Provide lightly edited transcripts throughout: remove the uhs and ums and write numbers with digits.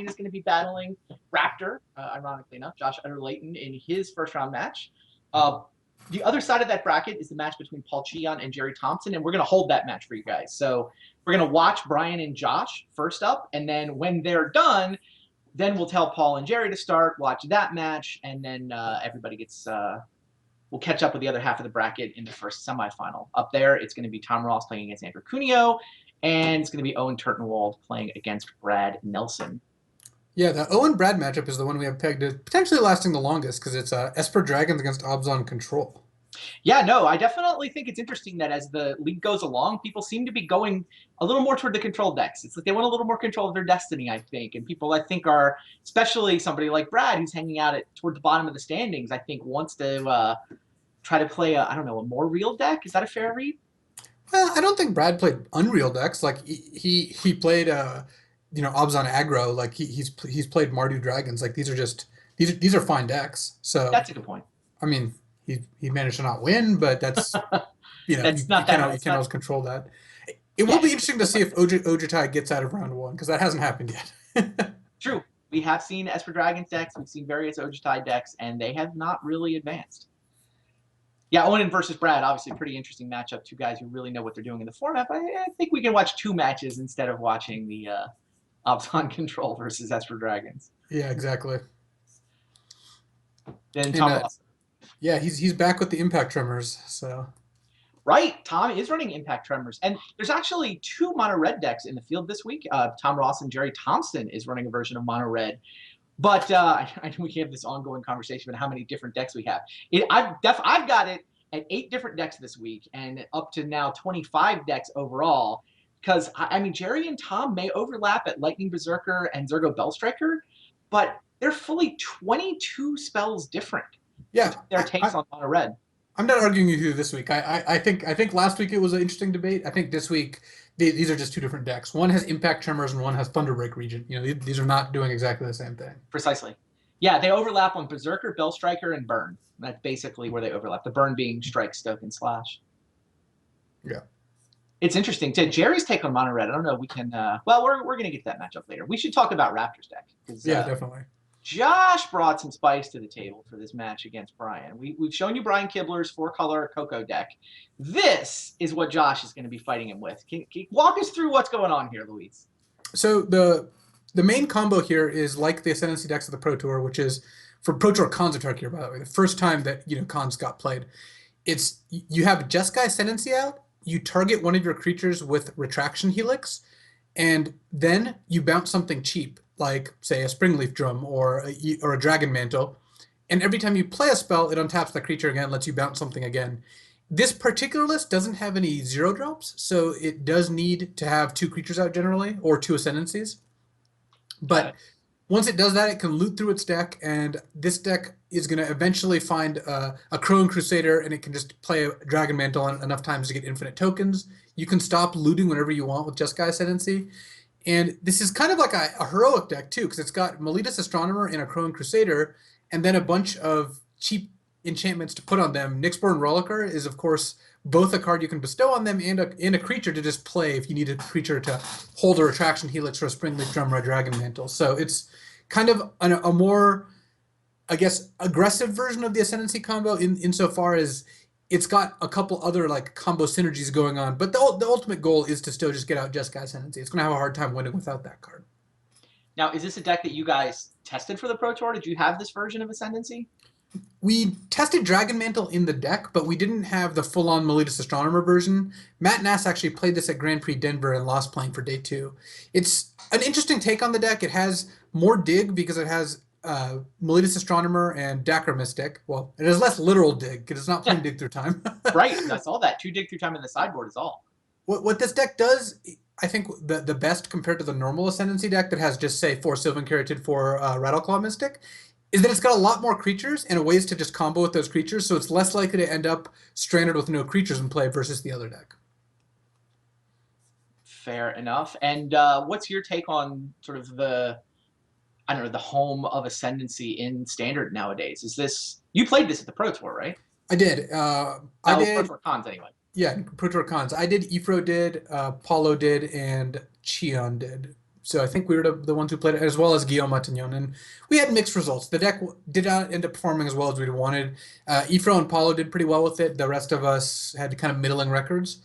is going to be battling Raptor, ironically enough, Josh Utter-Leyton in his first round match. The other side of that bracket is the match between Paul Cheon and Jerry Thompson, and we're going to hold that match for you guys. So we're going to watch Brian and Josh first up, and then when they're done, then we'll tell Paul and Jerry to start, watch that match, and then everybody gets we'll catch up with the other half of the bracket in the first semifinal. Up there, it's going to be Tom Ross playing against Andrew Cuneo, and it's going to be Owen Turtenwald playing against Brad Nelson. Yeah, the Owen-Brad matchup is the one we have pegged as potentially lasting the longest because it's Esper Dragons against Obzon Control. Yeah, no, I definitely think it's interesting that as the league goes along, people seem to be going a little more toward the control decks. It's like they want a little more control of their destiny, I think. And people, I think, are, especially somebody like Brad, who's hanging out toward the bottom of the standings, I think wants to try to play I don't know, a more real deck. Is that a fair read? Well, I don't think Brad played unreal decks. Like he played Obzon aggro. Like he's played Mardu Dragons. Like these are fine decks. So that's a good point. I mean, he managed to not win, but that's that's you can't always control that. It will be interesting to see if Ojitai gets out of round one because that hasn't happened yet. True. We have seen Esper Dragons decks. We've seen various Ojitai decks, and they have not really advanced. Yeah, Owen versus Brad, obviously pretty interesting matchup. Two guys who really know what they're doing in the format. But I think we can watch two matches insteed of watching the Obzon Control versus Esper Dragons. Yeah, exactly. Then Tom Ross. Yeah, he's back with the Impact Tremors. So. Right, Tom is running Impact Tremors. And there's actually two Mono Red decks in the field this week. Tom Ross and Jerry Thompson is running a version of Mono Red. But I know we can have this ongoing conversation about how many different decks we have. I've got it at 8 different decks this week and up to now 25 decks overall. Because, I mean, Jerry and Tom may overlap at Lightning Berserker and Zergo Bellstriker, but they're fully 22 spells different. Yeah. Their takes on Mono Red. I'm not arguing with you this week. I think last week it was an interesting debate. I think this week these are just two different decks. One has Impact Tremors and one has Thunderbreak Regent. These are not doing exactly the same thing. Precisely. Yeah, they overlap on Berserker, Bellstriker, and Burn. That's basically where they overlap. The Burn being Strike, Stoke, and Slash. Yeah. It's interesting. To Jerry's take on Mono Red, I don't know. We can. Well, we're going to get to that matchup later. We should talk about Raptor's deck. Yeah, definitely. Josh brought some spice to the table for this match against Brian. We've shown you Brian Kibler's 4-color Coco deck. This is what Josh is going to be fighting him with. Can you walk us through what's going on here, Luis? So the main combo here is like the Ascendancy decks of the Pro Tour, which is for Pro Tour Khans attack here, by the way. The first time that Khans got played, it's you have Jeskai Ascendancy out. You target one of your creatures with Retraction Helix, and then you bounce something cheap, like, say, a Springleaf Drum or a Dragon Mantle, and every time you play a spell, it untaps the creature again, lets you bounce something again. This particular list doesn't have any 0-drops, so it does need to have 2 creatures out generally, or 2 Ascendancies. But once it does that, it can loot through its deck, and this deck is going to eventually find a Crone Crusader, and it can just play a Dragon Mantle enough times to get infinite tokens. You can stop looting whenever you want with Jeskai Ascendancy. And this is kind of like a heroic deck, too, because it's got Meletus Astronomer and a Crone Crusader, and then a bunch of cheap enchantments to put on them. Nyxborn Rollicker is, of course, both a card you can bestow on them and a creature to just play if you need a creature to hold a Retraction Helix or a Springleaf Drum or a Dragon Mantle. So it's kind of a more, I guess, aggressive version of the Ascendancy combo insofar as it's got a couple other like combo synergies going on, but the ultimate goal is to still just get out Jeskai Ascendancy. It's going to have a hard time winning without that card. Now, is this a deck that you guys tested for the Pro Tour? Did you have this version of Ascendancy? We tested Dragon Mantle in the deck, but we didn't have the full-on Meletus Astronomer version. Matt Nass actually played this at Grand Prix Denver and lost playing for day 2. It's an interesting take on the deck. It has more dig because it has Meletus Astronomer and Dacra Mystic. Well, it has less literal dig because it's not playing Dig Through Time. Right, I saw that. 2 Dig Through Time in the sideboard is all. What this deck does, I think the best compared to the normal Ascendancy deck that has just, say, 4 Sylvan Caryatid, 4 Rattleclaw Mystic, is that it's got a lot more creatures and ways to just combo with those creatures, so it's less likely to end up stranded with no creatures in play versus the other deck. Fair enough. And what's your take on sort of the home of Ascendancy in Standard nowadays? Is this, you played this at the Pro Tour, right? I did. I did. Pro Tour Khans anyway. Yeah, Pro Tour Khans. I did. Ifro did. Paulo did, and Cheon did. So I think we were the ones who played it, as well as Guillaume Matignon. And we had mixed results. The deck did not end up performing as well as we'd wanted. Ifro and Paulo did pretty well with it. The rest of us had kind of middling records.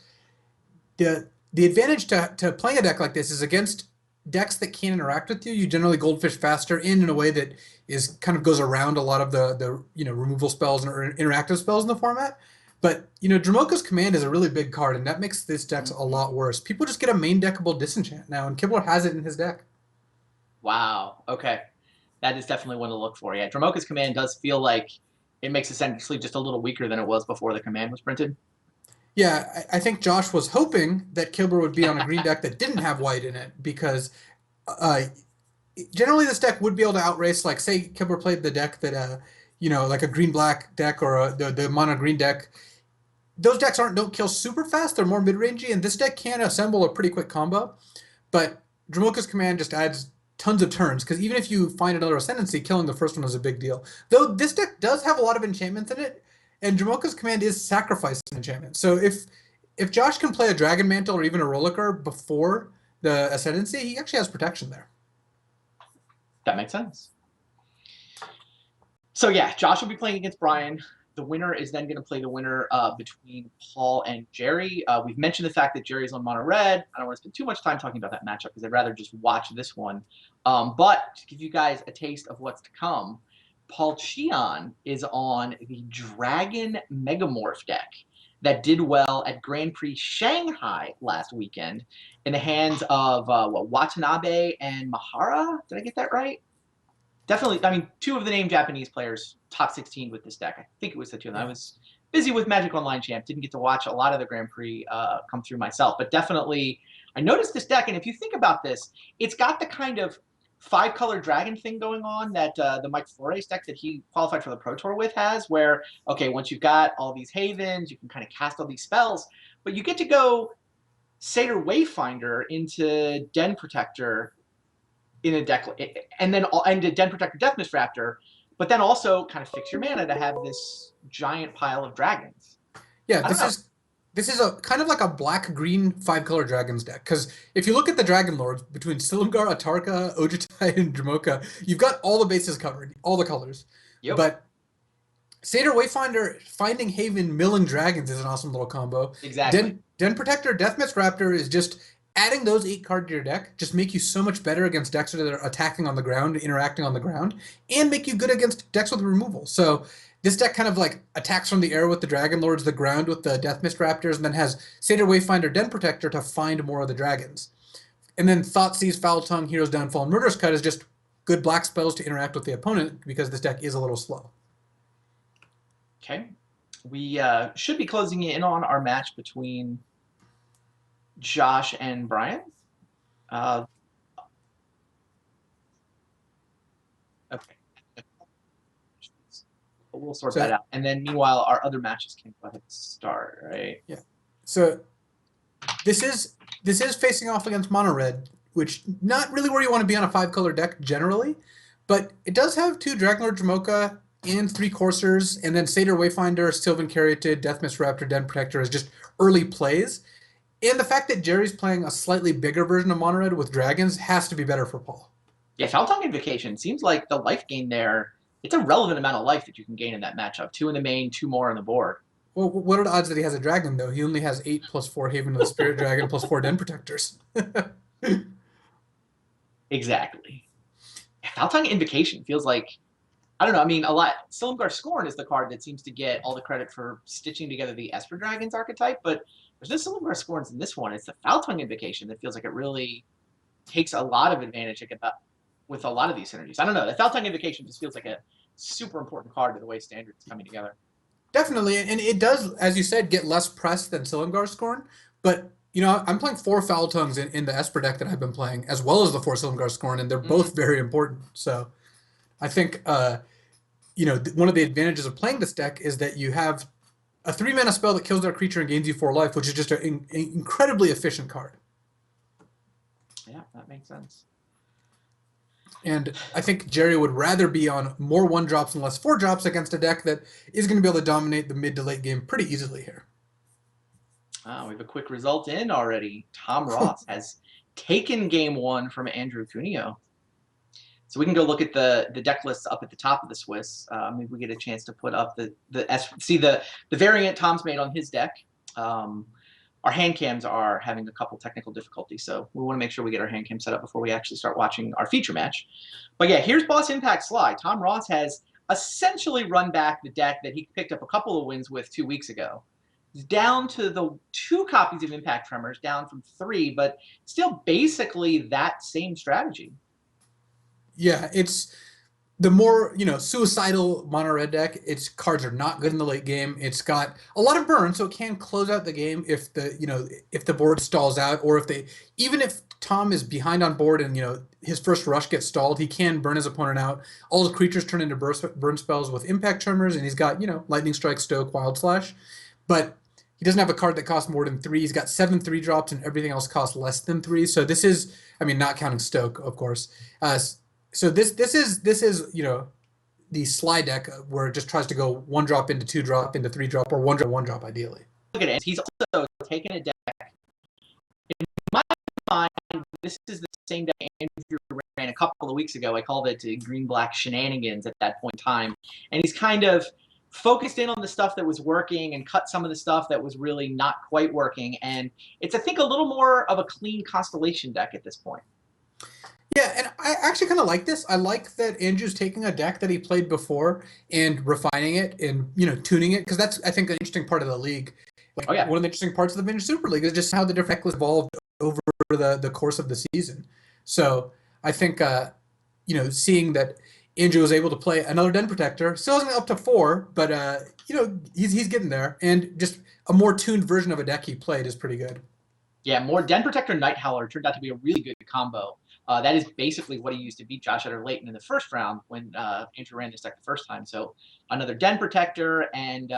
The advantage to playing a deck like this is against decks that can't interact with you. You generally goldfish faster in a way that is kind of goes around a lot of the removal spells or interactive spells in the format. But Dromoka's Command is a really big card, and that makes this deck a lot worse. People just get a main deckable disenchant now, and Kibler has it in his deck. Wow. Okay, that is definitely one to look for. Yeah, Dromoka's Command does feel like it makes essentially just a little weaker than it was before the command was printed. Yeah, I think Josh was hoping that Kibler would be on a green deck that didn't have white in it, because generally this deck would be able to outrace, like, say Kibler played the deck that like a green-black deck or the mono-green deck. Those decks don't kill super fast, they're more mid-rangey, and this deck can assemble a pretty quick combo. But Dromoka's Command just adds tons of turns, because even if you find another Ascendancy, killing the first one is a big deal. Though this deck does have a lot of enchantments in it, and Dromoka's Command is sacrificed enchantment. So if Josh can play a Dragon Mantle or even a Rolliker before the Ascendancy, he actually has protection there. That makes sense. So yeah, Josh will be playing against Brian. The winner is then going to play the winner between Paul and Jerry. We've mentioned the fact that Jerry's on mono red. I don't want to spend too much time talking about that matchup because I'd rather just watch this one. But to give you guys a taste of what's to come, Paul Cheon is on the Dragon Megamorph deck that did well at Grand Prix Shanghai last weekend in the hands of Watanabe and Mahara. Did I get that right? Definitely, I mean, two of the named Japanese players, top 16 with this deck. I think it was the two of them. I was busy with Magic Online Champ, didn't get to watch a lot of the Grand Prix come through myself. But definitely, I noticed this deck, and if you think about this, it's got the kind of 5-color dragon thing going on that the Mike Flores deck that he qualified for the Pro Tour with has, where, okay, once you've got all these havens, you can kind of cast all these spells, but you get to go Satyr Wayfinder into Den Protector in a deck, and then a Den Protector Deathmist Raptor, but then also kind of fix your mana to have this giant pile of dragons. Yeah, this is a kind of like a black-green 5-color dragons deck, because if you look at the Dragon Lords between Silumgar, Atarka, Ojutai, and Dromoka, you've got all the bases covered, all the colors. Yep. But Satyr Wayfinder, Finding Haven, Milling Dragons is an awesome little combo. Exactly. Den Protector, Deathmist Raptor is just adding those 8 cards to your deck, just make you so much better against decks that are attacking on the ground, interacting on the ground, and make you good against decks with removal. So this deck kind of like attacks from the air with the Dragon Lords, the ground with the Deathmist Raptors, and then has Satyr Wayfinder, Den Protector to find more of the dragons. And then Thoughtseize, Foul Tongue, Hero's Downfall, and Murderous Cut is just good black spells to interact with the opponent, because this deck is a little slow. Okay. We should be closing in on our match between Josh and Brian. Okay. We'll sort that out. And then meanwhile, our other matches can go ahead and start, right? Yeah. So this is facing off against Mono Red, which not really where you want to be on a 5-color deck generally, but it does have 2 Dragonlord Dromoka and 3 Coursers, and then Satyr Wayfinder, Sylvan Caryatid, Deathmist Raptor, Den Protector as just early plays. And the fact that Jerry's playing a slightly bigger version of Mono Red with dragons has to be better for Paul. Yeah, Foul Tongue Invocation seems like the life gain there. It's a relevant amount of life that you can gain in that matchup. 2 in the main, 2 more on the board. Well, what are the odds that he has a dragon, though? He only has 8 + 4 Haven of the Spirit Dragon + 4 Den Protectors. Exactly. Foul Tongue Invocation feels like, I don't know, I mean, a lot. Silumgar Scorn is the card that seems to get all the credit for stitching together the Esper Dragons archetype, but there's no Silumgar Scorns in this one. It's the Foul Tongue Invocation that feels like it really takes a lot of advantage with a lot of these synergies. I don't know. The Foul Tongue Invocation just feels like a super important card to the way Standard is coming together. Definitely, and it does, as you said, get less press than Silumgar Scorn, but I'm playing 4 Foul Tongues in the Esper deck that I've been playing, as well as the 4 Silumgar Scorn, and they're both very important. So I think one of the advantages of playing this deck is that you have a 3-mana spell that kills their creature and gains you 4 life, which is just an incredibly efficient card. Yeah, that makes sense. And I think Jerry would rather be on more 1-drops and less 4-drops against a deck that is going to be able to dominate the mid to late game pretty easily here. We have a quick result in already. Tom Ross has taken game one from Andrew Cuneo. So we can go look at the deck lists up at the top of the Swiss. Maybe we get a chance to put up the variant Tom's made on his deck. Our hand cams are having a couple technical difficulties, so we want to make sure we get our hand cam set up before we actually start watching our feature match. But yeah, here's Boss Impact Sly. Tom Ross has essentially run back the deck that he picked up a couple of wins with 2 weeks ago. He's down to the 2 copies of Impact Tremors, down from 3, but still basically that same strategy. Yeah, it's the more, suicidal mono red deck. Its cards are not good in the late game. It's got a lot of burn, so it can close out the game if the board stalls out, or even if Tom is behind on board and his first rush gets stalled, he can burn his opponent out. All his creatures turn into burn spells with Impact Tremors, and he's got Lightning Strike, Stoke, Wild Slash, but he doesn't have a card that costs more than 3. He's got 7 3-drops, and everything else costs less than 3. So this is, not counting Stoke, of course. So this is the Sly deck where it just tries to go 1-drop into 2-drop into 3-drop, or 1-drop ideally. Look at it. He's also taken a deck. In my mind, this is the same deck Andrew ran a couple of weeks ago. I called it green-black shenanigans at that point in time. And he's kind of focused in on the stuff that was working and cut some of the stuff that was really not quite working. And it's, I think, a little more of a clean Constellation deck at this point. Yeah, and I actually kind of like this. I like that Andrew's taking a deck that he played before and refining it and tuning it, because that's, I think, an interesting part of the league. Like, one of the interesting parts of the Vintage Super League is just how the different deck was evolved over the course of the season. So I think seeing that Andrew was able to play another Den Protector, still isn't up to 4, but he's getting there, and just a more tuned version of a deck he played is pretty good. Yeah, more Den Protector Night Howler turned out to be a really good combo. That is basically what he used to beat Josh Utter-Leyton in the first round when Andrew ran this deck the first time. So another Den Protector, and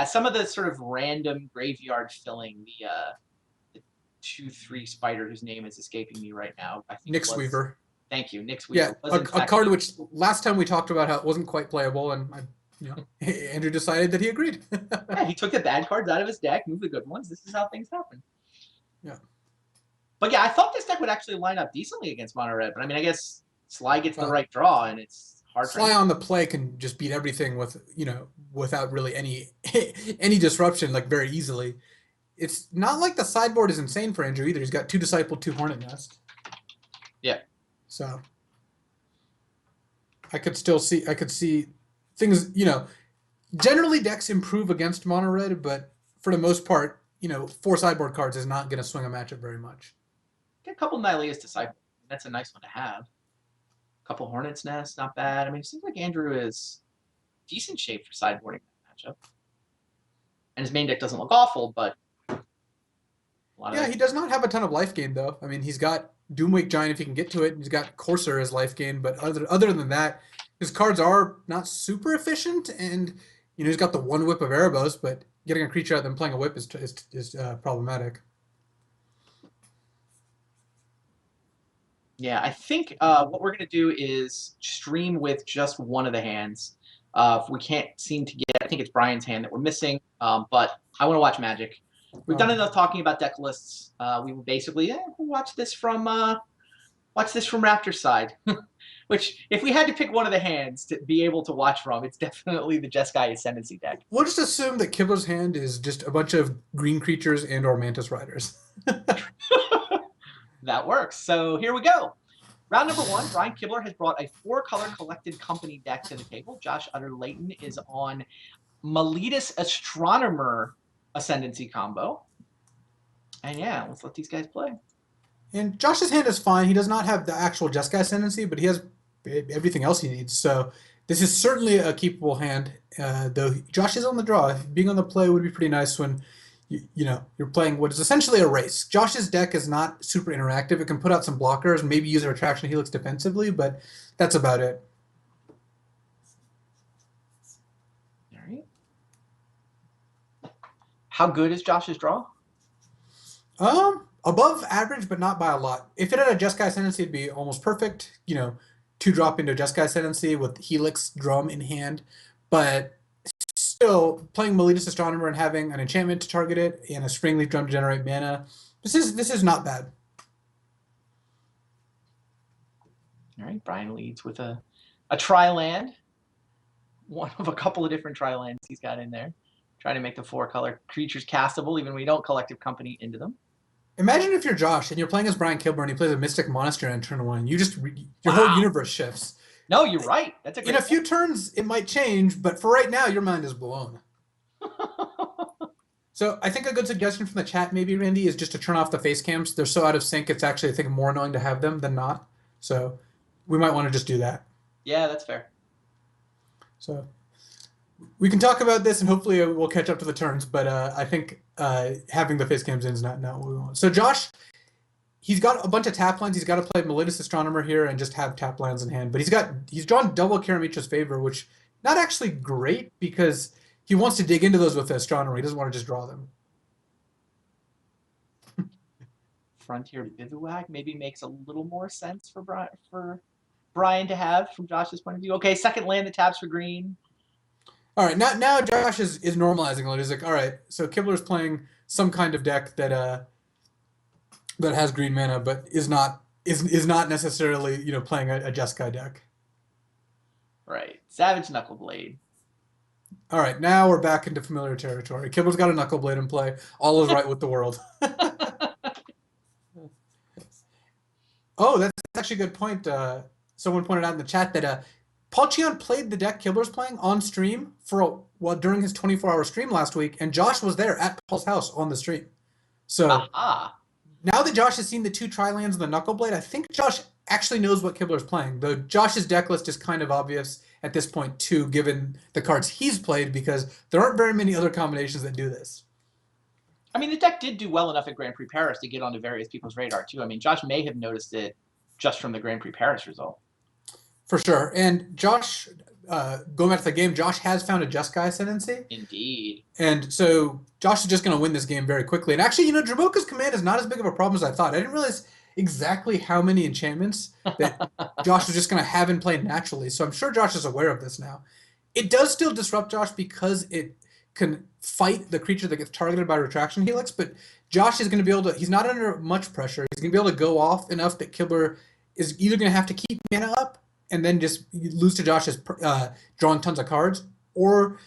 some of the sort of random graveyard filling, the 2/3 spider whose name is escaping me right now. I think Nyx Weaver. Thank you, Nyx Weaver. Yeah, a card which last time we talked about how it wasn't quite playable, and Andrew decided that he agreed. Yeah, he took the bad cards out of his deck, moved the good ones. This is how things happen. Yeah. But yeah, I thought this deck would actually line up decently against mono red. But I guess Sly gets the right draw, and it's hard. Sly on the play can just beat everything with without really any disruption, like very easily. It's not like the sideboard is insane for Andrew either. He's got 2 Disciple, 2 Hornet Nest. Yeah. So I could see things. Generally decks improve against mono red, but for the most part, 4 sideboard cards is not going to swing a matchup very much. Get a couple Nylea's Disciple. That's a nice one to have. A couple Hornet's Nest, not bad. It seems like Andrew is decent shape for sideboarding that matchup. And his main deck doesn't look awful, but he does not have a ton of life gain though. He's got Doomwake Giant if he can get to it. He's got Courser as life gain, but other than that, his cards are not super efficient. And he's got the 1 whip of Erebos, but getting a creature out and playing a whip is problematic. Yeah, I think what we're going to do is stream with just one of the hands. If we can't seem to get, I think it's Brian's hand that we're missing, but I want to watch Magic. We've done enough talking about deck lists. We will basically watch this from Raptor's side. Which, if we had to pick one of the hands to be able to watch from, it's definitely the Jeskai Ascendancy deck. We'll just assume that Kibler's hand is just a bunch of green creatures and or Mantis Riders. That works. So here we go. Round number 1, Brian Kibler has brought a 4-color collected company deck to the table. Josh Utter-Leyton is on Meletis Astronomer Ascendancy combo. And yeah, let's let these guys play. And Josh's hand is fine. He does not have the actual Jeskai Ascendancy, but he has everything else he needs. So this is certainly a keepable hand, though Josh is on the draw. Being on the play would be pretty nice when you're playing what is essentially a race. Josh's deck is not super interactive. It can put out some blockers, maybe use a Retraction Helix defensively, but that's about it. All right. How good is Josh's draw? Above average, but not by a lot. If it had a Jeskai Ascendancy, it'd be almost perfect. 2-drop into Jeskai Ascendancy with Helix Drum in hand. But still, playing Meletis Astronomer and having an enchantment to target it and a Springleaf Drum to generate mana, this is not bad. All right, Brian leads with a tri-land. One of a couple of different tri-lands he's got in there. Trying to make the 4-color creatures castable, even when we don't collective company into them. Imagine if you're Josh and you're playing as Brian Kibler and he plays a Mystic Monastery on turn 1. Your whole universe shifts. No, you're right. That's a great In a few turns, it might change, but for right now, your mind is blown. So I think a good suggestion from the chat, maybe, Randy, is just to turn off the face cams. They're so out of sync, it's actually, I think, more annoying to have them than not. So we might want to just do that. Yeah, that's fair. So we can talk about this, and hopefully we'll catch up to the turns, but I think having the face cams in is not what we want. So Josh, he's got a bunch of tap lands. He's got to play Melodious Astronomer here and just have tap lands in hand. But he's drawn double Karamitra's Favor, which not actually great because he wants to dig into those with the Astronomer. He doesn't want to just draw them. Frontier Bivouac maybe makes a little more sense for Brian to have from Josh's point of view. Okay, second land that taps for green. All right, now Josh is normalizing a little. He's like, all right, so Kibler's playing some kind of deck that has green mana, but is not necessarily playing a Jeskai deck. Right, Savage Knuckleblade. All right, now we're back into familiar territory. Kibler's got a Knuckleblade in play. All is right with the world. Oh, that's actually a good point. Someone pointed out in the chat that Paul Cheon played the deck Kibler's playing on stream during his 24-hour stream last week, and Josh was there at Paul's house on the stream. So now that Josh has seen the 2 tri-lands and the Knuckleblade, I think Josh actually knows what Kibler's playing. Though Josh's deck list is kind of obvious at this point too, given the cards he's played, because there aren't very many other combinations that do this. I mean, the deck did do well enough at Grand Prix Paris to get onto various people's radar too. I mean, Josh may have noticed it just from the Grand Prix Paris result. For sure. And Josh, going back to the game, Josh has found a Jeskai Ascendancy. Indeed. And so Josh is just going to win this game very quickly. And actually, Dramoka's command is not as big of a problem as I thought. I didn't realize exactly how many enchantments that Josh was just going to have in play naturally. So I'm sure Josh is aware of this now. It does still disrupt Josh because it can fight the creature that gets targeted by Retraction Helix, but Josh is going to be able to, he's not under much pressure. He's going to be able to go off enough that Kibler is either going to have to keep mana up and then just lose to Josh's drawing tons of cards, or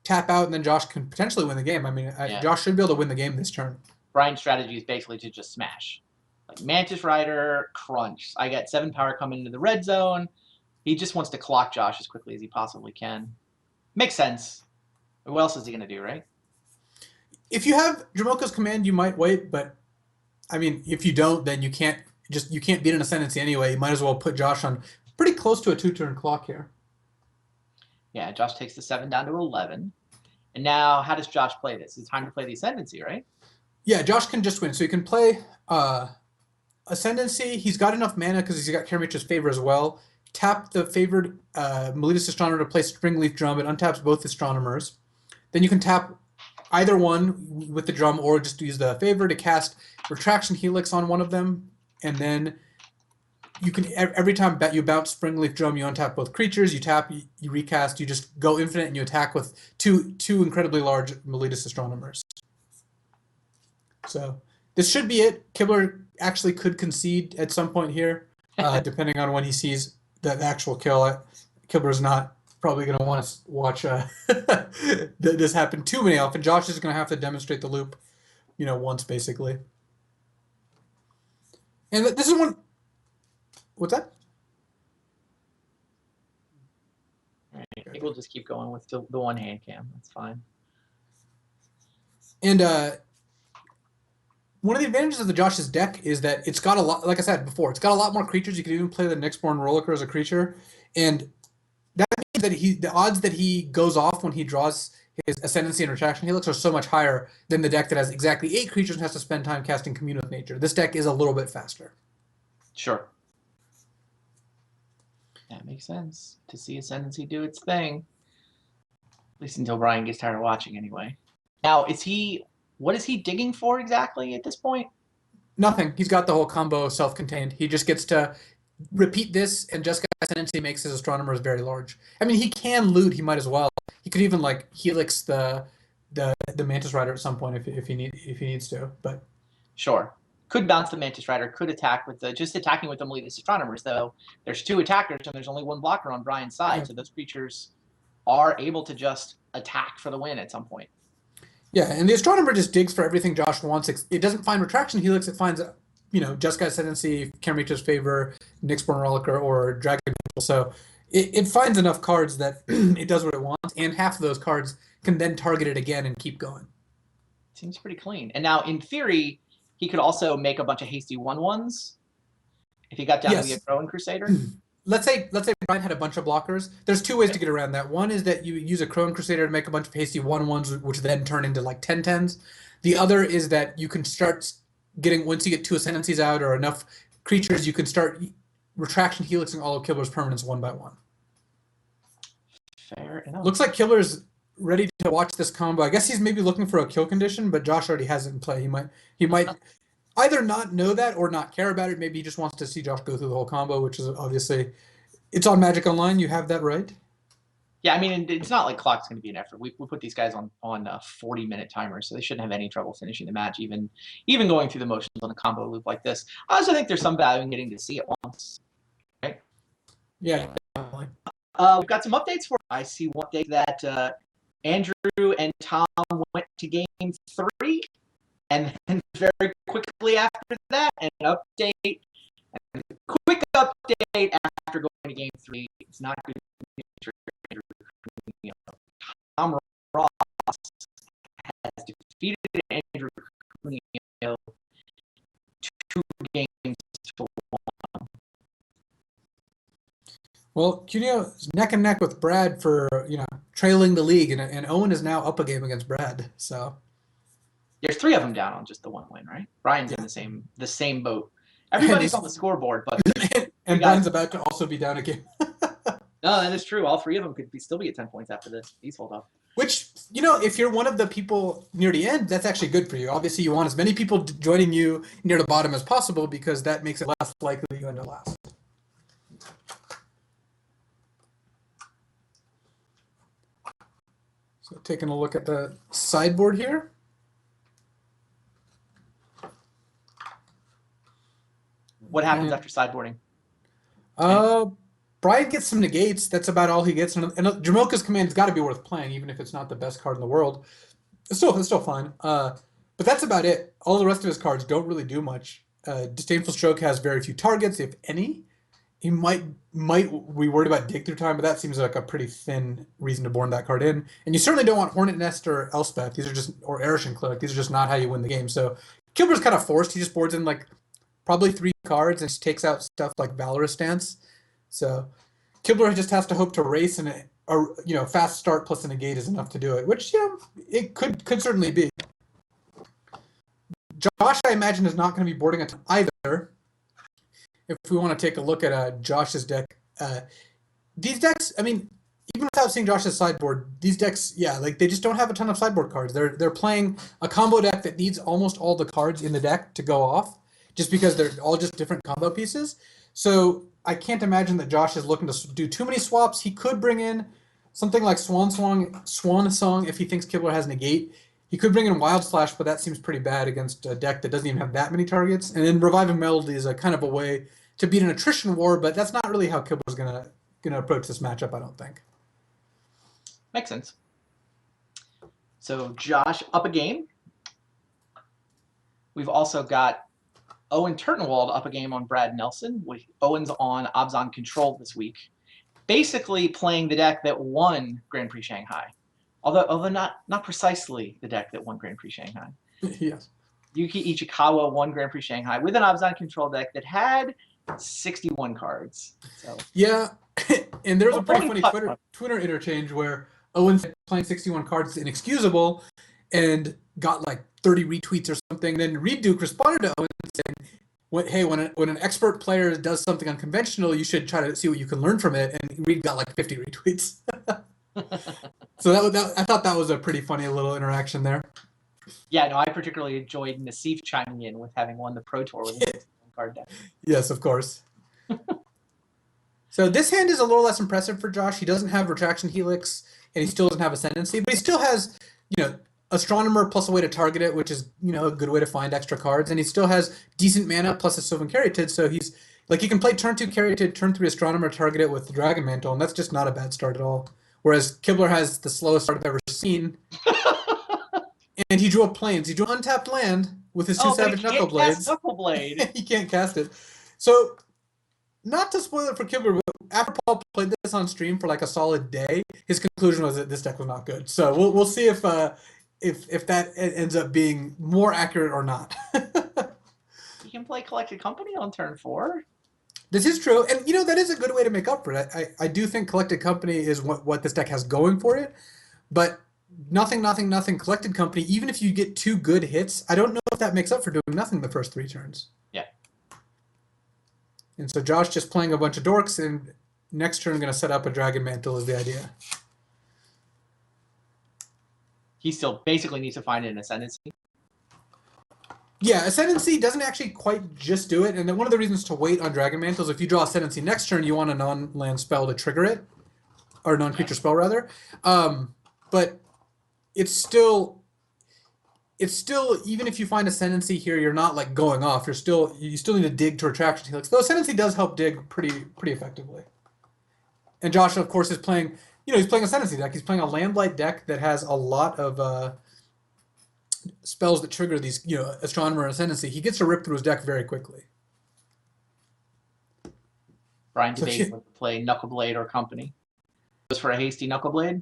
tap out and then Josh can potentially win the game. I mean, Josh should be able to win the game this turn. Brian's strategy is basically to just smash. Like Mantis Rider, crunch. I got 7 power coming into the red zone. He just wants to clock Josh as quickly as he possibly can. Makes sense. What else is he going to do, right? If you have Dramoka's command, you might wait, but I mean, if you don't, then you can't beat an Ascendancy anyway. You might as well put Josh on pretty close to a 2-turn clock here. Yeah, Josh takes the 7 down to 11. And now, how does Josh play this? It's time to play the Ascendancy, right? Yeah, Josh can just win. So he can play Ascendancy. He's got enough mana because he's got Karamitra's Favor as well. Tap the favored Melodious Astronomer to play Springleaf Drum. It untaps both Astronomers. Then you can tap either one with the drum, or just use the favor to cast Retraction Helix on one of them, and then you can, every time you bounce Springleaf Drum, you untap both creatures, you tap, you recast, you just go infinite, and you attack with two incredibly large Melodious Astronomers. So this should be it. Kibler actually could concede at some point here, depending on when he sees the actual kill. Kibler's not probably going to want to watch this happen too many often. Josh is going to have to demonstrate the loop, once basically. And this is one. What's that? All right, I think we'll just keep going with the one hand cam. That's fine. And one of the advantages of the Josh's deck is that it's got a lot, like I said before, it's got a lot more creatures. You can even play the Nyxborn Rollicker as a creature, and that means that the odds that he goes off when he draws his Ascendancy and Retraction Helix are so much higher than the deck that has exactly 8 creatures and has to spend time casting Commune with Nature. This deck is a little bit faster. Sure. That makes sense. To see Ascendancy do its thing. At least until Brian gets tired of watching anyway. Now, what is he digging for exactly at this point? Nothing. He's got the whole combo self-contained. He just gets to repeat this, and Jeskai Ascendancy makes his Astronomers very large. I mean, he can loot. He might as well. He could even Helix the Mantis Rider at some point if he needs to. But sure. could bounce the Mantis Rider, could attack with the just attacking with the Meletus Astronomers, though. There's 2 attackers and there's only 1 blocker on Brian's side, Yeah. so those creatures are able to just attack for the win at some point. Yeah, and the Astronomer just digs for everything Josh wants. It doesn't find Retraction Helix, it finds, Jeskai Ascendancy, Karamita's Favor, Nyxborn Rollicker, or Dragon Angel. So it finds enough cards that it does what it wants, and half of those cards can then target it again and keep going. Seems pretty clean. And now, in theory, he could also make a bunch of hasty 1/1s if he got down to be a Crowan Crusader. Let's say Brian had a bunch of blockers. There's 2 ways to get around that. One is that you use a Crowan Crusader to make a bunch of hasty 1/1s, which then turn into like 10/10s. The other is that you can start getting, once you get 2 Ascendancies out or enough creatures, you can start Retraction Helixing all of Kibler's permanents 1 by 1. Fair enough. Looks like Kibler's ready to watch this combo. I guess he's maybe looking for a kill condition, but Josh already has it in play. He might either not know that or not care about it. Maybe he just wants to see Josh go through the whole combo, which is obviously, it's on Magic Online. You have that right. Yeah, I mean, it's not like clock's going to be an effort. We put these guys on 40-minute timers, so they shouldn't have any trouble finishing the match, even going through the motions on a combo loop like this. I also think there's some value in getting to see it once. Right? Yeah, definitely. We've got some updates for. I see one update that Andrew and Tom went to game 3, and then very quickly after that, an update, a quick update after going to game 3. It's not good news for Andrew. Tom Ross has defeated Andrew Cuneo 2 games to 1. Well, Cuneo is neck and neck with Brad for trailing the league, and Owen is now up a game against Brad. So there's 3 of them down on just the 1 win, right? Brian's in the same boat. Everybody's on the scoreboard, but and Brian's about to also be down a game. No, that is true. All 3 of them could still be at 10 points after this. These hold up. Which, if you're one of the people near the end, that's actually good for you. Obviously, you want as many people joining you near the bottom as possible because that makes it less likely you end up last. So taking a look at the sideboard here. What happens after sideboarding? Brian gets some negates. That's about all he gets. And Jamoka's Command's got to be worth playing, even if it's not the best card in the world. It's still fine. But that's about it. All the rest of his cards don't really do much. Disdainful Stroke has very few targets, if any. He might be worried about Dig Through Time, but that seems like a pretty thin reason to board that card in. And you certainly don't want Hornet Nest or Elspeth. Or Erishan Cleric. These are just not how you win the game. So Kibler's kind of forced. He just boards in probably 3 cards and just takes out stuff like Valorous Stance. So Kibler just has to hope to race, and a fast start plus a negate is enough to do it, which it could certainly be. Josh, I imagine, is not going to be boarding a ton either. If we want to take a look at Josh's deck, these decks, I mean, even without seeing Josh's sideboard, these decks, they just don't have a ton of sideboard cards. They're playing a combo deck that needs almost all the cards in the deck to go off, just because they're all just different combo pieces. So I can't imagine that Josh is looking to do too many swaps. He could bring in something like Swan Song if he thinks Kibler has negate. He could bring in Wild Slash, but that seems pretty bad against a deck that doesn't even have that many targets. And then Reviving Melody is a kind of a way to beat an attrition war, but that's not really how Kibler's gonna approach this matchup, I don't think. Makes sense. So Josh up a game. We've also got Owen Turtenwald up a game on Brad Nelson. Owen's on Abzan Control this week. Basically playing the deck that won Grand Prix Shanghai. Although not precisely the deck that won Grand Prix Shanghai. Yes. Yuki Ichikawa won Grand Prix Shanghai with an Abzan Control deck that had 61 cards. So yeah, and there was a pretty funny Twitter interchange where Owen's playing 61 cards is inexcusable and got 30 retweets or something. Then Reed Duke responded to Owen saying, hey, when an expert player does something unconventional, you should try to see what you can learn from it. And Reed got 50 retweets. So I thought that was a pretty funny little interaction there. Yeah, no, I particularly enjoyed Nassif chiming in with having won the Pro Tour with his card deck. Yes, of course. So this hand is a little less impressive for Josh. He doesn't have Retraction Helix, and he still doesn't have Ascendancy, but he still has, Astronomer plus a way to target it, which is, a good way to find extra cards. And he still has decent mana plus a Sylvan Caryatid, so he's like he can play turn 2 Caryatid, turn 3 Astronomer, target it with the Dragon Mantle, and that's just not a bad start at all. Whereas Kibler has the slowest start I've ever seen. And he drew a Plains. He drew an untapped land with his 2 Savage Knuckle Blades. Knuckleblade. He can't cast it. So, not to spoil it for Kibler, but after Paul played this on stream for like a solid day, his conclusion was that this deck was not good. So we'll see if that ends up being more accurate or not. You can play Collected Company on turn 4. This is true, and that is a good way to make up for it. I do think Collected Company is what this deck has going for it, but nothing, Collected Company, even if you get 2 good hits, I don't know if that makes up for doing nothing the first 3 turns. Yeah. And so Josh just playing a bunch of dorks, and next turn going to set up a Dragon Mantle is the idea. He still basically needs to find an Ascendancy. Yeah, Ascendancy doesn't actually quite just do it, and then one of the reasons to wait on Dragon Mantle is if you draw Ascendancy next turn, you want a non-land spell to trigger it, or non-creature spell rather. But it's still even if you find Ascendancy here, you're not like going off. You still need to dig to Retraction Helix. Though Ascendancy does help dig pretty effectively. And Josh, of course, is playing. He's playing Ascendancy deck. He's playing a Landblight deck that has a lot of spells that trigger these, Astronomer and Ascendancy. He gets to rip through his deck very quickly. Brian debates whether to play Knuckleblade or Company. Goes for a hasty Knuckleblade.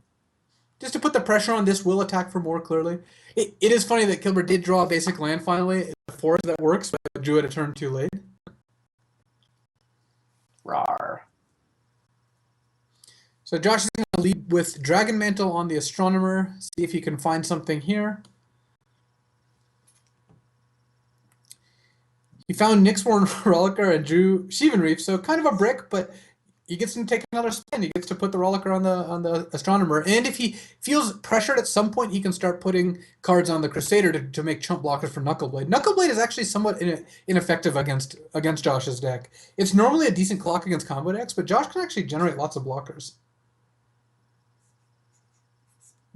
Just to put the pressure on, this will attack for more, clearly. It is funny that Kibler did draw a basic land finally. It's a forest that works, but drew it a turn too late. Rawr. So Josh is going to lead with Dragon Mantle on the Astronomer. See if he can find something here. He found Nyxborn Rollicker and drew Sheevan Reef, so kind of a brick, but he gets to take another spin. He gets to put the Rollicker on the Astronomer, and if he feels pressured at some point, he can start putting cards on the Crusader to make chump blockers for Knuckleblade. Knuckleblade is actually somewhat ineffective against Josh's deck. It's normally a decent clock against combo decks, but Josh can actually generate lots of blockers.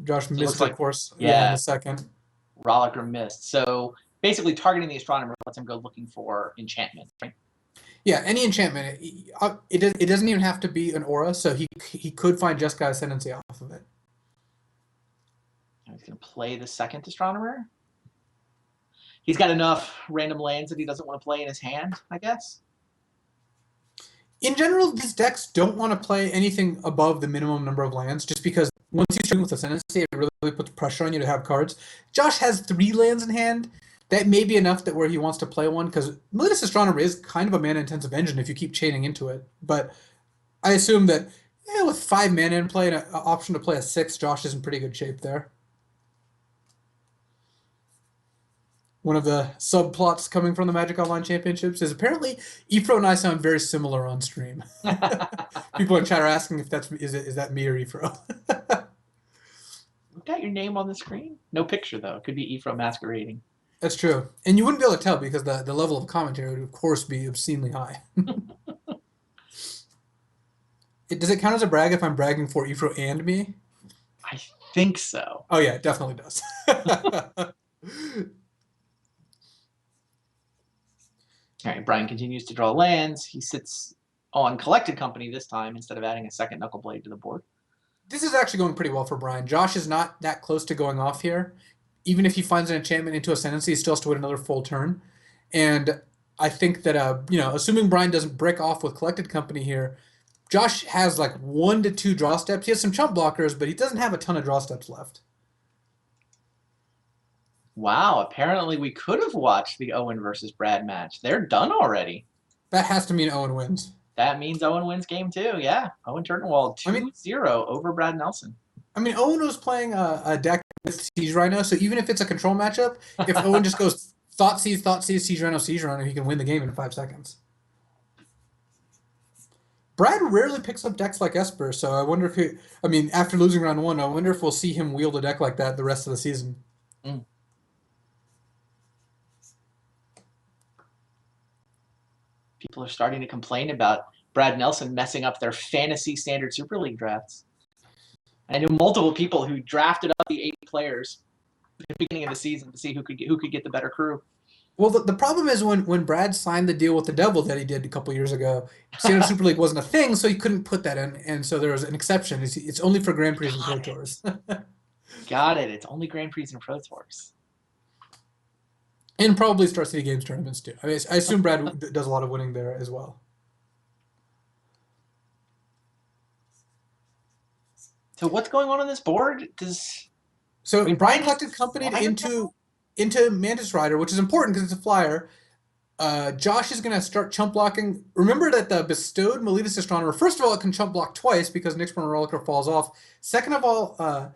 Josh missed, of course, in the second. Rollicker missed. So basically targeting the Astronomer lets him go looking for enchantment, right? Yeah, any enchantment. It doesn't even have to be an aura, so he could find Jeskai Ascendancy off of it. He's going to play the second Astronomer. He's got enough random lands that he doesn't want to play in his hand, I guess. In general, these decks don't want to play anything above the minimum number of lands, just because once you string with Ascendancy, it really puts pressure on you to have cards. Josh has 3 lands in hand. That may be enough that where he wants to play one, because Meletis Astronomer is kind of a mana-intensive engine if you keep chaining into it. But I assume that with 5 mana in play and an option to play a 6, Josh is in pretty good shape there. One of the subplots coming from the Magic Online Championships is apparently Ephro and I sound very similar on stream. People in chat are asking if is that me or Ephro. You've got your name on the screen. No picture though. It could be Ephro masquerading. That's true. And you wouldn't be able to tell because the level of commentary would, of course, be obscenely high. Does it count as a brag if I'm bragging for Ephro and me? I think so. Oh, yeah, it definitely does. All right, Brian continues to draw lands. He sits on Collected Company this time instead of adding a second Knuckleblade to the board. This is actually going pretty well for Brian. Josh is not that close to going off here. Even if he finds an enchantment into Ascendancy, he still has to wait another full turn. And I think that, assuming Brian doesn't break off with Collected Company here, Josh has like 1 to 2 draw steps. He has some chump blockers, but he doesn't have a ton of draw steps left. Wow, apparently we could have watched the Owen versus Brad match. They're done already. That has to mean Owen wins. That means Owen wins game 2, yeah. Owen Turnwald 2-0 over Brad Nelson. I mean, Owen was playing a deck with Siege Rhino, so even if it's a control matchup, if Owen just goes Thought Seize, Siege Rhino, he can win the game in 5 seconds. Brad rarely picks up decks like Esper, so I wonder if after losing round 1, I wonder if we'll see him wield a deck like that the rest of the season. Mm. People are starting to complain about Brad Nelson messing up their fantasy standard Super League drafts. I know multiple people who drafted up the 8 players the beginning of the season to see who could get the better crew. Well, the problem is when Brad signed the deal with the Devil that he did a couple years ago, Standard Super League wasn't a thing, so he couldn't put that in, and so there was an exception. It's only for Grand Prix and Pro Tours. Got it. It's only Grand Prix and Pro Tours. And probably Star City Games tournaments too. I mean, I assume Brad does a lot of winning there as well. So what's going on this board? Brian collected company into Mantis Rider, which is important because it's a flyer. Josh is going to start chump blocking. Remember that the bestowed Miletus Astronomer, first of all, it can chump block twice because Nyxborn Reliquar falls off. Second of all,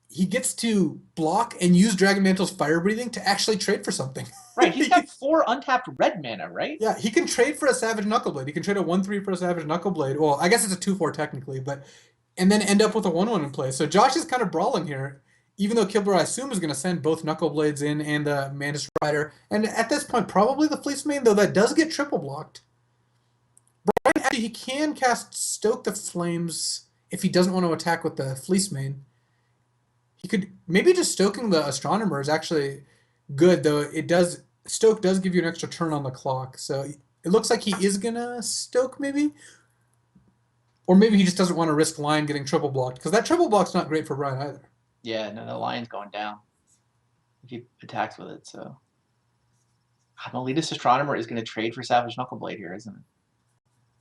he gets to block and use Dragon Mantle's Fire Breathing to actually trade for something. Right, he's got 4 untapped red mana, right? Yeah, he can trade for a Savage Knuckleblade. He can trade a 1/3 for a Savage Knuckleblade. Well, I guess it's a 2/4 technically, but and then end up with a 1/1 in play. So Josh is kind of brawling here, even though Kibler, I assume, is going to send both Knuckleblades in and the Mantis Rider. And at this point, probably the Fleece Mane, though that does get triple blocked. Brian, actually, he can cast Stoke the Flames if he doesn't want to attack with the Fleece Mane. He could maybe just stoking the Astronomer is actually good, though Stoke does give you an extra turn on the clock. So it looks like he is gonna stoke maybe. Or maybe he just doesn't want to risk Lion getting triple blocked, because that triple block's not great for Brian either. Yeah, no, the Lion's going down if he attacks with it, so. Miletus Astronomer is gonna trade for Savage Knuckleblade here, isn't it?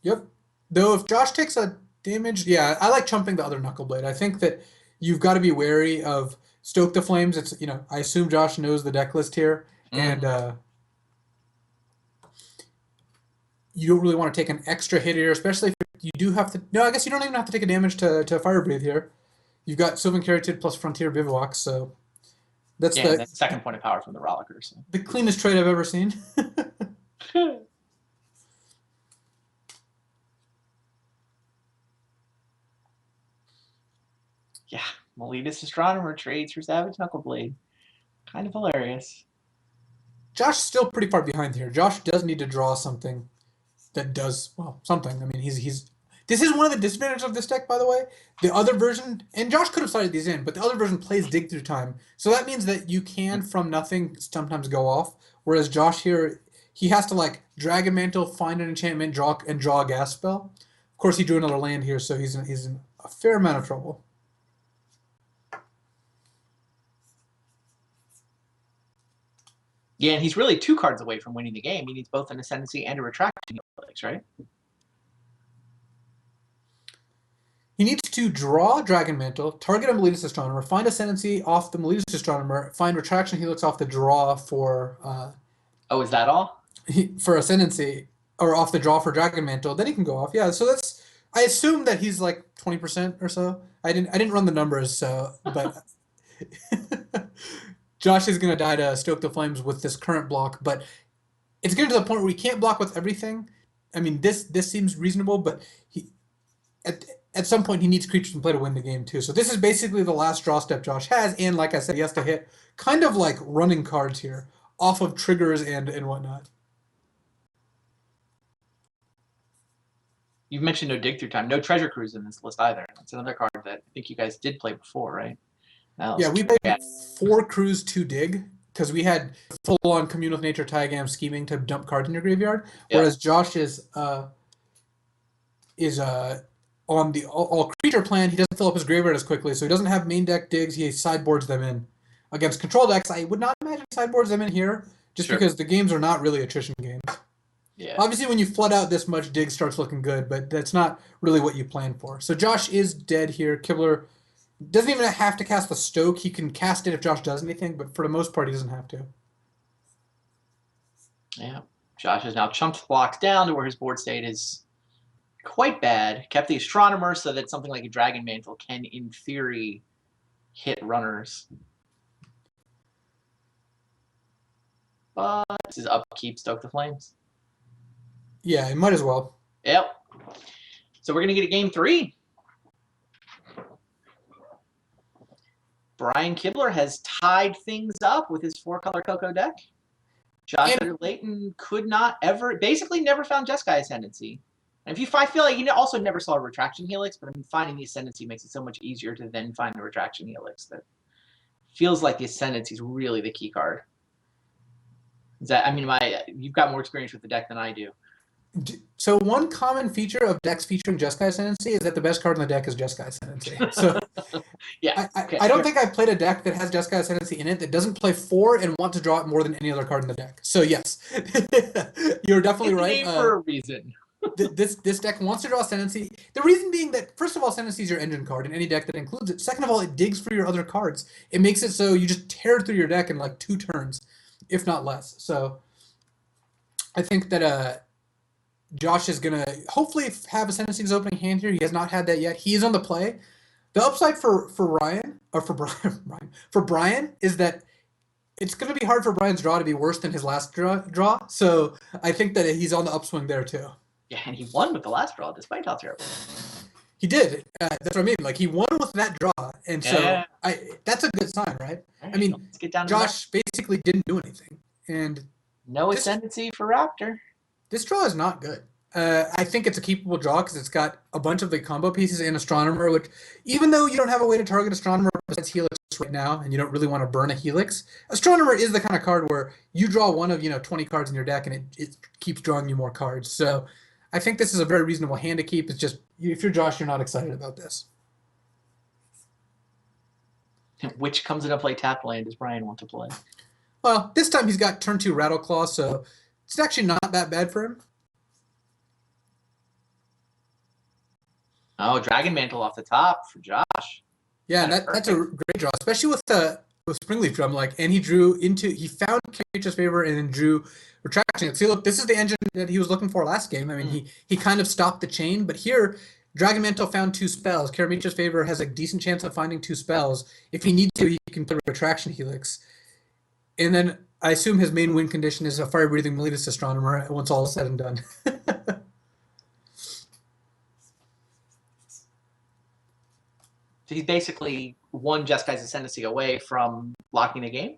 Yep. Though if Josh takes a damage, yeah, I like chumping the other Knuckleblade. I think that you've got to be wary of Stoke the Flames. It's, I assume Josh knows the deck list here, and you don't really want to take an extra hit here, especially if you do have to. No, I guess you don't even have to take a damage to Fire Breathe here. You've got Sylvan Caryatid plus Frontier Bivouac, so that's the second point of power from the Rollicker. So. The cleanest trade I've ever seen. Yeah, Miletus Astronomer trades for Savage Knuckleblade. Kind of hilarious. Josh's still pretty far behind here. Josh does need to draw something that does, well, something. I mean, this is one of the disadvantages of this deck, by the way. The other version, and Josh could have slotted these in, but the other version plays Dig Through Time. So that means that you can, from nothing, sometimes go off. Whereas Josh here, he has to like Dragon Mantle, find an enchantment, draw a gas spell. Of course, he drew another land here, so he's in a fair amount of trouble. Yeah, and he's really 2 cards away from winning the game. He needs both an Ascendancy and a Retraction Helix, right? He needs to draw Dragon Mantle, target a Miletus Astronomer, find Ascendancy off the Miletus Astronomer, find Retraction Helix off the draw for... oh, is that all? For Ascendancy, or off the draw for Dragon Mantle, then he can go off. Yeah, so that's... I assume that he's like 20% or so. I didn't run the numbers, so... But... Josh is going to die to Stoke the Flames with this current block, but it's getting to the point where he can't block with everything. I mean, this seems reasonable, but at some point he needs creatures in play to win the game too. So this is basically the last draw step Josh has, and like I said, he has to hit kind of like running cards here, off of triggers and whatnot. You've mentioned no Dig Through Time, no Treasure Cruise in this list either. That's another card that I think you guys did play before, right? Yeah, we played 4 crews to dig because we had full-on Commune with Nature, Taigam scheming to dump cards in your graveyard, whereas Josh is on the all creature plan. He doesn't fill up his graveyard as quickly, so he doesn't have main deck digs. He sideboards them in. Against control decks, I would not imagine he sideboards them in here, just because the games are not really attrition games. Yeah. Obviously, when you flood out this much, dig starts looking good, but that's not really what you plan for. So Josh is dead here. Kibler doesn't even have to cast the Stoke. He can cast it if Josh does anything, but for the most part, he doesn't have to. Yeah. Josh has now chumped blocks down to where his board state is quite bad. Kept the Astronomer so that something like a Dragon Mantle can, in theory, hit runners. But this is upkeep, Stoke the Flames. Yeah, it might as well. Yep. So we're going to get a game 3. Brian Kibler has tied things up with his 4-color Coco deck. Josh Utter-Leyton could not ever, basically never found Jeskai Ascendancy. And I feel like he also never saw a Retraction Helix, but I mean, finding the Ascendancy makes it so much easier to then find the Retraction Helix that feels like the Ascendancy is really the key card. Is that, I mean, you've got more experience with the deck than I do. So one common feature of decks featuring Jeskai Ascendancy is that the best card in the deck is Jeskai Ascendancy. So yeah, I don't think I've played a deck that has Jeskai Ascendancy in it that doesn't play 4 and want to draw it more than any other card in the deck. So yes, you're definitely right. For a reason. This deck wants to draw Ascendancy. The reason being that, first of all, Ascendancy is your engine card in any deck that includes it. Second of all, it digs for your other cards. It makes it so you just tear through your deck in like 2 turns, if not less. So I think that Josh is going to hopefully have Ascendancy in his opening hand here. He has not had that yet. He is on the play. The upside for Ryan, or for Brian is that it's going to be hard for Brian's draw to be worse than his last draw. So I think that he's on the upswing there too. Yeah, and he won with the last draw, despite how terrible. He did. That's what I mean. Like, he won with that draw, and so that's a good sign, right? I mean, let's get down to Josh basically didn't do anything, and no Ascendancy for Raptor. This draw is not good. I think it's a keepable draw because it's got a bunch of the combo pieces and Astronomer, which, even though you don't have a way to target Astronomer besides Helix right now, and you don't really want to burn a Helix, Astronomer is the kind of card where you draw one of 20 cards in your deck, and it keeps drawing you more cards. So I think this is a very reasonable hand to keep. It's just, if you're Josh, you're not excited about this. Which comes into play tap land does Brian want to play? Well, this time he's got turn 2 Rattleclaw, so it's actually not that bad for him. Oh, Dragon Mantle off the top for Josh. Yeah, that's a great draw, especially with Springleaf Drum. And he found Nature's Favor and then drew Retraction. See, look, this is the engine that he was looking for last game. I mean, he kind of stopped the chain, but here, Dragon Mantle found 2 spells. Karamitra's Favor has a decent chance of finding 2 spells. If he needs to, he can play Retraction Helix. And then I assume his main win condition is a Fire-Breathing Meletus Astronomer once all is said and done. So he's basically one Jeskai's Ascendancy away from locking the game?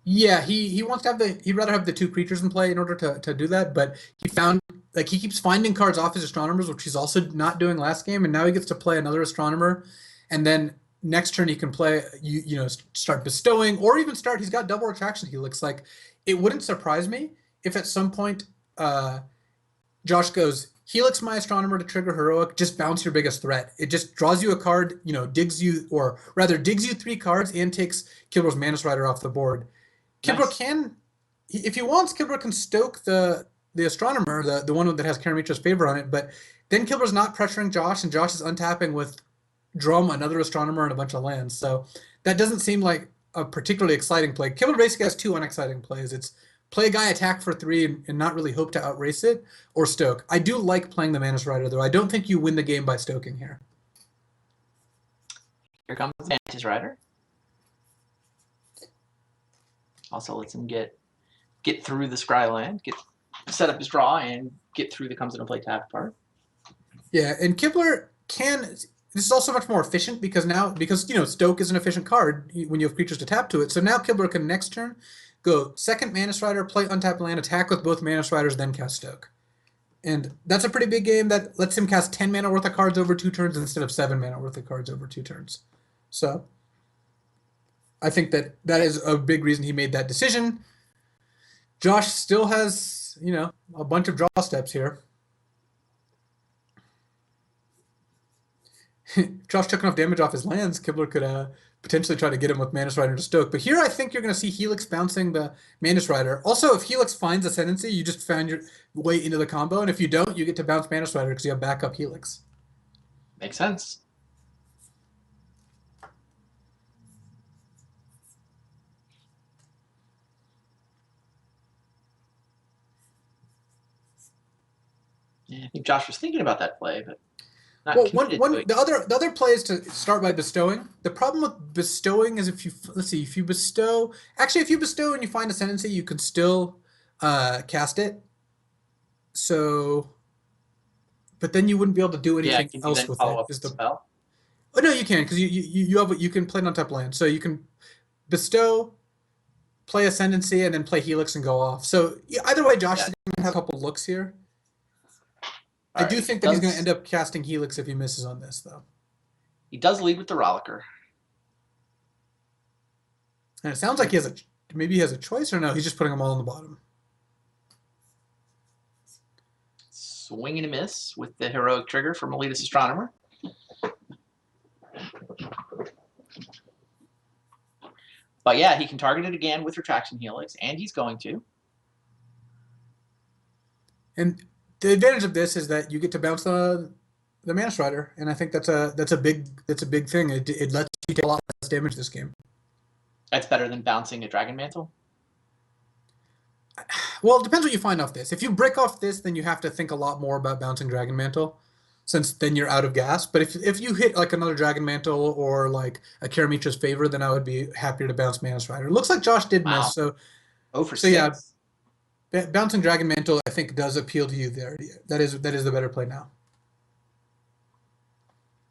Yeah, he wants to have he'd rather have the 2 creatures in play in order to do that, but he keeps finding cards off his Astronomers, which he's also not doing last game, and now he gets to play another Astronomer, and then next turn he can play, start bestowing, or even he's got double Retraction Helix. Like, it wouldn't surprise me if at some point Josh goes, Helix my Astronomer to trigger Heroic, just bounce your biggest threat. It just draws you a card, digs you 3 cards and takes Kibler's Manus Rider off the board. Kibler can, if he wants, Kibler can stoke the Astronomer, the one that has Karamitra's Favor on it, but then Kibler's not pressuring Josh, and Josh is untapping with Drum, another Astronomer, and a bunch of lands. So that doesn't seem like a particularly exciting play. Kibler basically has 2 unexciting plays. It's play a guy, attack for 3, and not really hope to outrace it, or stoke. I do like playing the Manus Rider, though. I don't think you win the game by stoking here. Here comes the Mantis Rider. Also lets him get through the Scryland, set up his draw, and get through the comes into play tap part. Yeah, and Kibler can. This is also much more efficient because stoke is an efficient card when you have creatures to tap to it. So now Kibler can next turn go second Manus Rider, play untap land, attack with both Manus Riders, then cast stoke. And that's a pretty big game that lets him cast 10 mana worth of cards over 2 turns instead of 7 mana worth of cards over 2 turns. So I think that is a big reason he made that decision. Josh still has, a bunch of draw steps here. Josh took enough damage off his lands. Kibler could potentially try to get him with Manus Rider to stoke. But here I think you're going to see Helix bouncing the Manus Rider. Also, if Helix finds Ascendancy, you just found your way into the combo. And if you don't, you get to bounce Manus Rider because you have backup Helix. Makes sense. Yeah, I think Josh was thinking about that play, but the other play is to start by bestowing. The problem with bestowing is if you bestow and you find Ascendancy, you can still cast it. So, but then you wouldn't be able to do anything else with it. Is the spell? Oh no, you can because you can play an untap land. So you can bestow, play Ascendancy, and then play Helix and go off. So either way, Josh is going to have a couple looks here. I do think that he's going to end up casting Helix if he misses on this, though. He does lead with the Rollicker. And it sounds like maybe he has a choice, or no, he's just putting them all on the bottom. Swing and a miss with the heroic trigger from Elitist Astronomer. But yeah, he can target it again with Retraction Helix, and he's going to. And the advantage of this is that you get to bounce the Mana Strider, and I think that's a big thing. It lets you take a lot less damage this game. That's better than bouncing a Dragon Mantle. Well, it depends what you find off this. If you break off this, then you have to think a lot more about bouncing Dragon Mantle, since then you're out of gas. But if you hit like another Dragon Mantle or like a Karamitra's Favor, then I would be happier to bounce Mana Strider. It looks like Josh did miss, so 0 for 6. Yeah, bouncing Dragon Mantle I think does appeal to you there. That is the better play now.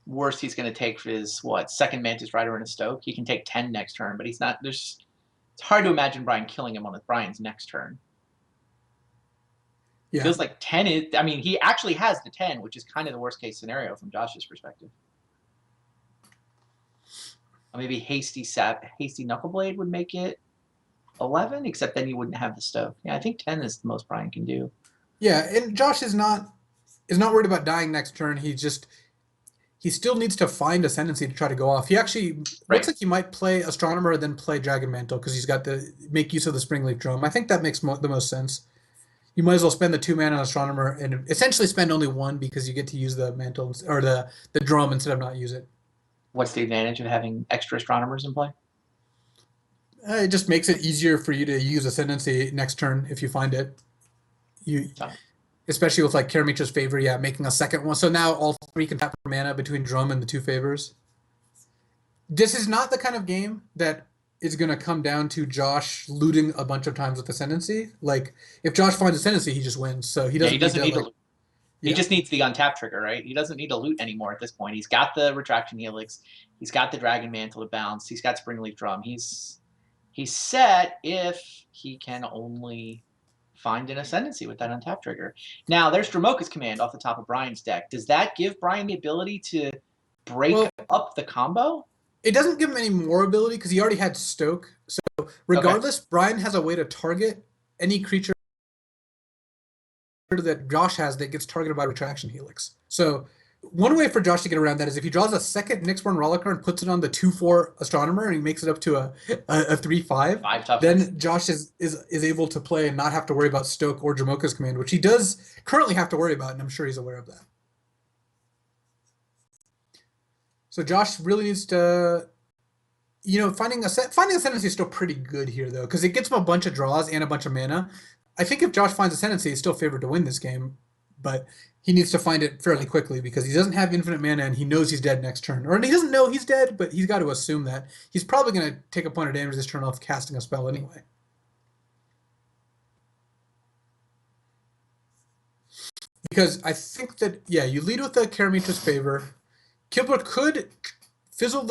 Worst he's going to take is what, second Mantis Rider and a Stoke. He can take 10 next turn, but he's not. It's hard to imagine Brian killing him on Brian's next turn. Yeah. It feels like 10 is. I mean, he actually has the 10, which is kind of the worst case scenario from Josh's perspective. Or maybe Hasty Knuckleblade would make it 11, except then you wouldn't have the Stoke. Yeah, I think 10 is the most Brian can do. Yeah, and Josh is not worried about dying next turn. He still needs to find Ascendancy to try to go off. He actually looks like he might play Astronomer and then play Dragon Mantle because he's got to make use of the Springleaf Drome. I think that makes the most sense. You might as well spend the 2 mana on Astronomer and essentially spend only 1 because you get to use the Mantle or the Drome instead of not use it. What's the advantage of having extra Astronomers in play? It just makes it easier for you to use Ascendancy next turn if you find it. Especially with like Karamitra's Favor, yeah, making a second one. So now all 3 can tap for mana between Drum and the 2 favors. This is not the kind of game that is going to come down to Josh looting a bunch of times with Ascendancy. Like, if Josh finds Ascendancy, he just wins. So he doesn't need to loot. He just needs the untap trigger, right? He doesn't need to loot anymore at this point. He's got the Retraction Helix. He's got the Dragon Mantle to bounce. He's got Springleaf Drum. He's set if he can only find an Ascendancy with that untap trigger. Now, there's Dromoka's Command off the top of Brian's deck. Does that give Brian the ability to break up the combo? It doesn't give him any more ability because he already had Stoke. So regardless, Brian has a way to target any creature that Josh has that gets targeted by Retraction Helix. So one way for Josh to get around that is if he draws a second Nyxborn Rollicker and puts it on the 2/4 Astronomer and he makes it up to a 3/5, then Josh is able to play and not have to worry about Stoke or Dromoka's Command, which he does currently have to worry about, and I'm sure he's aware of that. So Josh really needs to, finding Ascendancy is still pretty good here though, because it gets him a bunch of draws and a bunch of mana. I think if Josh finds Ascendancy, he's still favored to win this game, but he needs to find it fairly quickly because he doesn't have infinite mana and he knows he's dead next turn. Or he doesn't know he's dead, but he's got to assume that. He's probably going to take a point of damage this turn off casting a spell anyway. Because I think that, yeah, you lead with the Karamitra's Favor. Kibler could fizzle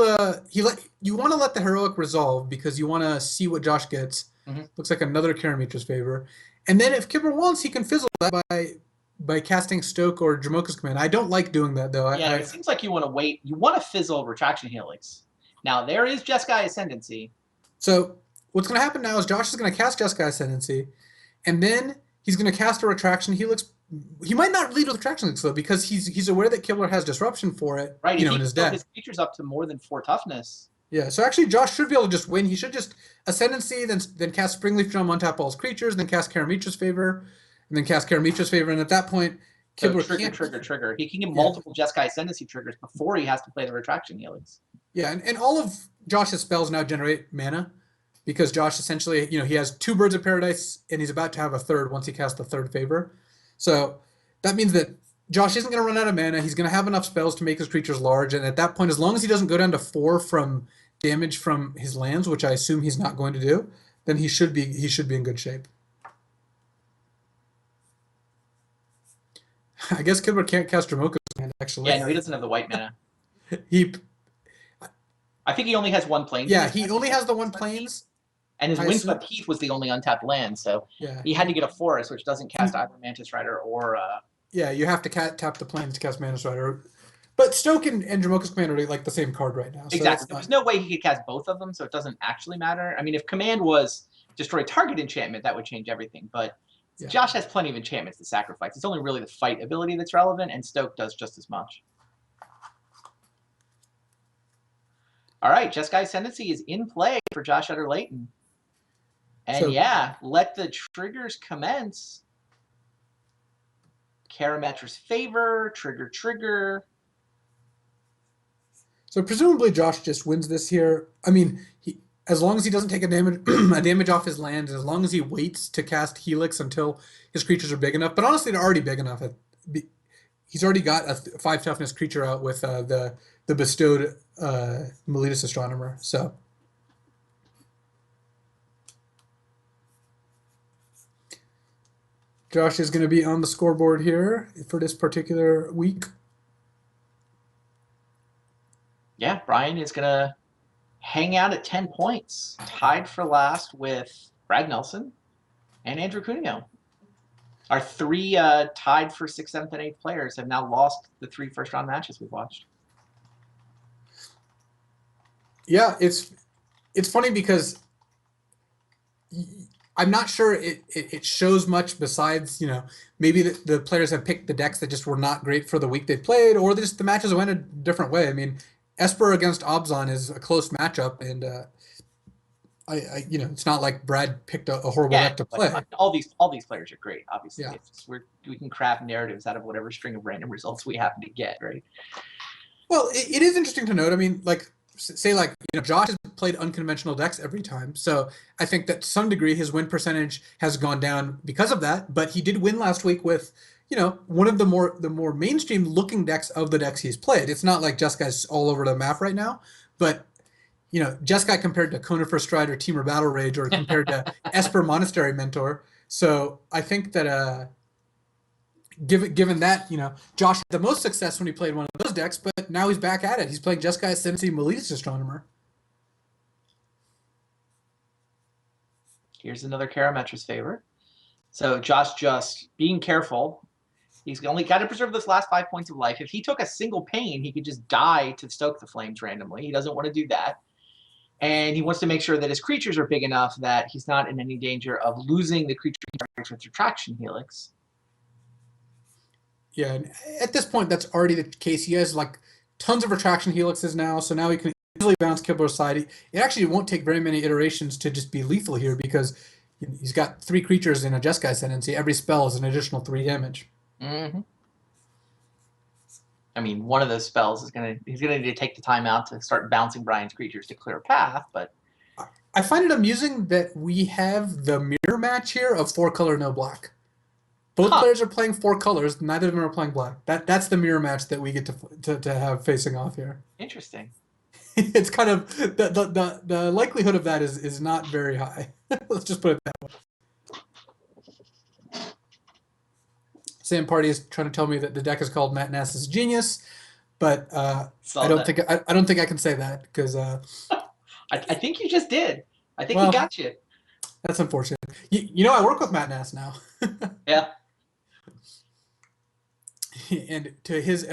you want to let the Heroic resolve because you want to see what Josh gets. Looks like another Karamitra's Favor. And then if Kibler wants, he can fizzle that by casting Stoke or Dromoka's Command. I don't like doing that, though. Yeah, it seems like you want to wait. You want to fizzle Retraction Helix. Now, there is Jeskai Ascendancy. So what's going to happen now is Josh is going to cast Jeskai Ascendancy, and then he's going to cast a Retraction Helix. He might not lead with Retraction Helix, though, because he's aware that Kibler has Disruption for it, right, in his deck. His creatures up to more than 4 toughness. Yeah, so actually Josh should be able to just win. He should just Ascendancy, then cast Springleaf Drum, untap all his creatures, then cast Karamitra's Favor, and then cast Karamitra's Favor, and at that point, Kibler can't... Trigger. He can get multiple Jeskai Ascendancy triggers before he has to play the Retraction Helix. Yeah, and all of Josh's spells now generate mana, because Josh essentially, he has 2 Birds of Paradise, and he's about to have a 3rd once he casts the 3rd Favor. So that means that Josh isn't going to run out of mana. He's going to have enough spells to make his creatures large, and at that point, as long as he doesn't go down to 4 from damage from his lands, which I assume he's not going to do, then he should be in good shape. I guess Kibler can't cast Dromoka's Command, actually. Yeah, no, he doesn't have the white mana. I think he only has 1 Plains. Yeah, he only has the 1 Plains. And his Windswept Heath was the only untapped land, so he had to get a forest, which doesn't cast either Mantis Rider or... Yeah, you have to tap the Plains to cast Mantis Rider. But Stoke and Jamoka's Command are like the same card right now. So Exactly. There was no way he could cast both of them, so it doesn't actually matter. I mean, if Command was Destroy Target Enchantment, that would change everything. But yeah. Josh has plenty of enchantments to sacrifice. It's only really the fight ability that's relevant, and Stoke does just as much. All right, Jeskai Ascendancy is in play for Josh Utter-Leyton. And So, yeah, let the triggers commence. Karametra's Favor, trigger. So presumably Josh just wins this here. I mean, as long as he doesn't take a damage a damage off his land, as long as he waits to cast Helix until his creatures are big enough. But honestly, they're already big enough. He's already got a 5 toughness creature out with the bestowed Meletus Astronomer. So Josh is going to be on the scoreboard here for this particular week. Yeah, Brian is going to hang out at 10 points, tied for last with Brad Nelson and Andrew Cuneo. Our 3 tied for 6th, 7th, and 8th players have now lost the 3 first-round matches we've watched. Yeah, it's funny because I'm not sure it shows much besides, maybe the players have picked the decks that just were not great for the week they played, or just the matches went a different way. I mean, Esper against Obzon is a close matchup, and it's not like Brad picked a horrible deck to play. All these players are great, obviously. Yeah. We can craft narratives out of whatever string of random results we happen to get, right? Well, it is interesting to note. I mean, say Josh has played unconventional decks every time, so I think that to some degree his win percentage has gone down because of that. But he did win last week with one of the more mainstream looking decks of the decks he's played. It's not like Jeskai's all over the map right now, but Jeskai compared to Conifer Stride or Temur Battle Rage, or compared to Esper Monastery Mentor. So I think that given that Josh had the most success when he played one of those decks, but now he's back at it. He's playing Jeskai Ascendancy Meletus Astronomer. Here's another Karametra's Favor. So Josh just being careful. He's only got to preserve those last 5 points of life. If he took a single pain, he could just die to Stoke the Flames randomly. He doesn't want to do that. And he wants to make sure that his creatures are big enough that he's not in any danger of losing the creature he targets with Retraction Helix. Yeah, and at this point, that's already the case. He has tons of Retraction Helixes now, so now he can easily bounce Kibler's side. It actually won't take very many iterations to just be lethal here, because he's got 3 creatures in a Jeskai Ascendancy. Every spell is an additional 3 damage. Mm-hmm. I mean, one of those spells he's gonna need to take the time out to start bouncing Brian's creatures to clear a path. But I find it amusing that we have the mirror match here of 4 color, no black. Both players are playing 4 colors. Neither of them are playing black. That's the mirror match that we get to have facing off here. Interesting. It's kind of the likelihood of that is not very high. Let's just put it that way. Sam Party is trying to tell me that the deck is called Matt Nass's Genius, but I don't think I can say that, because I think you just did. I think he got you. That's unfortunate. I work with Matt Nass now. Yeah. And to his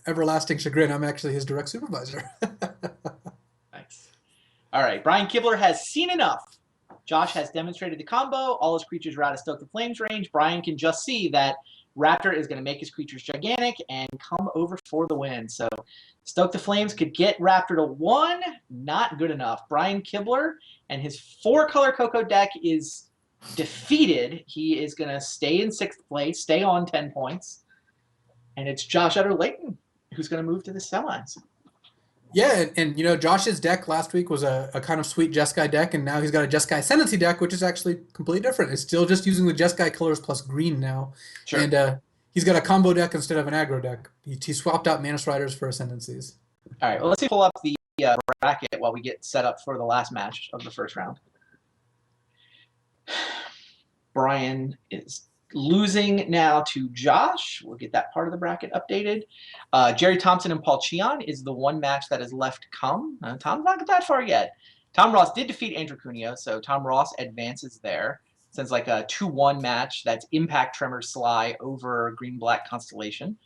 everlasting chagrin, I'm actually his direct supervisor. Nice. All right, Brian Kibler has seen enough. Josh has demonstrated the combo. All his creatures are out of Stoke the Flames range. Brian can just see that Raptor is going to make his creatures gigantic and come over for the win. So Stoke the Flames could get Raptor to 1. Not good enough. Brian Kibler and his 4-color Coco deck is defeated. He is going to stay in 6th place, stay on 10 points. And it's Josh Utter-Leyton who's going to move to the semis. Yeah, and Josh's deck last week was a kind of sweet Jeskai deck, and now he's got a Jeskai Ascendancy deck, which is actually completely different. It's still just using the Jeskai colors plus green now. Sure. And he's got a combo deck instead of an aggro deck. He swapped out Manus Riders for Ascendancies. All right, well, let's pull up the bracket while we get set up for the last match of the first round. Brian is losing now to Josh. We'll get that part of the bracket updated. Jerry Thompson and Paul Cheon is the one match that is left to come. Tom's not that far yet. Tom Ross did defeat Andrew Cuneo, so Tom Ross advances there. Sends like a 2-1 match. That's Impact Tremor Sly over Green-Black Constellation.